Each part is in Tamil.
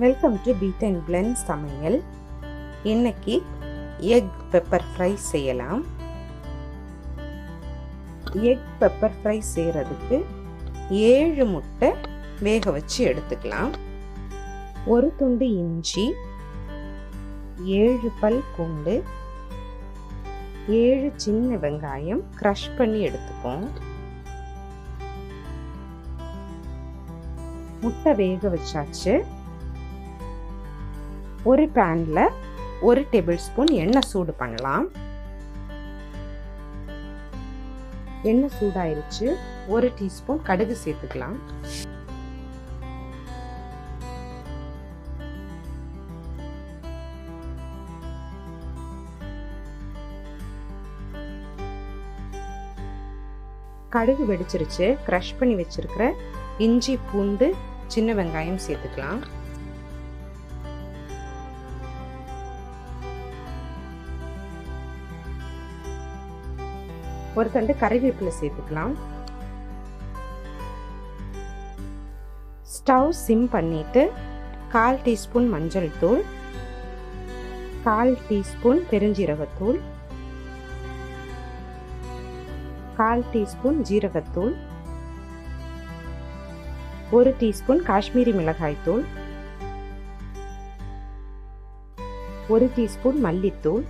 Welcome to Beat and Blend சமையல். இன்னைக்கு எக் பெப்பர் ஃப்ரை செய்யலாம். எக் பெப்பர் ஃப்ரை செய்கிறதுக்கு 7 முட்டை வேக வச்சு எடுத்துக்கலாம். ஒரு துண்டு இஞ்சி, 7 பல் பூண்டு, 7 சின்ன வெங்காயம் க்ரஷ் பண்ணி எடுத்துப்போம். முட்டை வேக வச்சாச்சு. ஒரு பேன்ல 1 டேபிள் ஸ்பூன் எண்ணெய் சூடு பண்ணலாம். எண்ணெய் சூடாயிருச்சு. 1 டீஸ்பூன் கடுகு சேர்த்துக்கலாம். கடுகு வெடிச்சிருச்சு. க்ரஷ் பண்ணி வச்சிருக்கிற இஞ்சி, பூண்டு, சின்ன வெங்காயம் சேர்த்துக்கலாம். ஒரு தண்டு கறிவேப்பிலை சேர்த்துக்கலாம். ஸ்டவ் சிம் பண்ணிட்டு 1/4 டீஸ்பூன் மஞ்சள் தூள், 1/4 டீஸ்பூன் பெருஞ்சீரகத்தூள், 1/4 டீஸ்பூன் ஜீரகத்தூள், 1 டீஸ்பூன் காஷ்மீரி மிளகாய் தூள், 1 டீஸ்பூன் மல்லித்தூள்,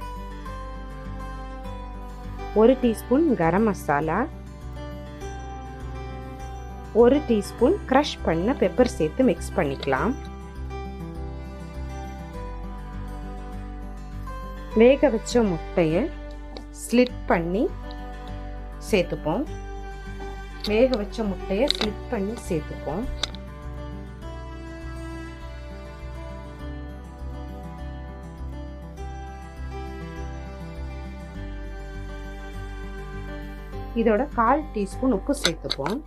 1 teaspoon garam masala, 1 teaspoon crush பண்ண பெப்பர் சேர்த்து மிக்ஸ் பண்ணிக்கலாம். வேக வச்ச முட்டையை ஸ்லிட் பண்ணி சேர்த்துப்போம். வேக வச்ச முட்டையை ஸ்லிட் பண்ணி சேர்த்துப்போம். இதோட 1/4 டீஸ்பூன் உப்பு சேர்த்துப்போம்.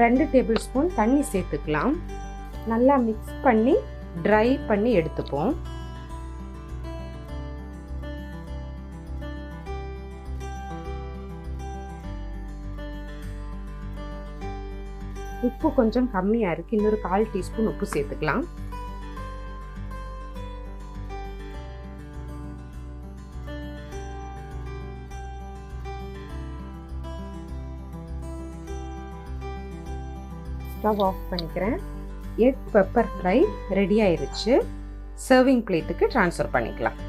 ரெண்டு டேபிள் ஸ்பூன் தண்ணி சேர்த்துக்கலாம். நல்லா மிக்ஸ் பண்ணி ட்ரை பண்ணி எடுத்துப்போம். உப்பு கொஞ்சம் கம்மியா இருக்கு. இன்னொரு 1/4 டீஸ்பூன் உப்பு சேர்த்துக்கலாம். ஸ்டவ் ஆஃப் பண்ணிக்கிறேன். எக் பெப்பர் ஃப்ரை ரெடி ஆயிருச்சு. சர்விங் பிளேட்டுக்கு ட்ரான்ஸ்ஃபர் பண்ணிக்கலாம்.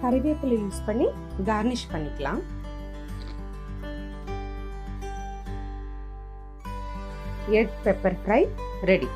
கறிவேப்பிலை யூஸ் பண்ணி கார்னிஷ் பண்ணிக்கலாம். Egg pepper fry ready.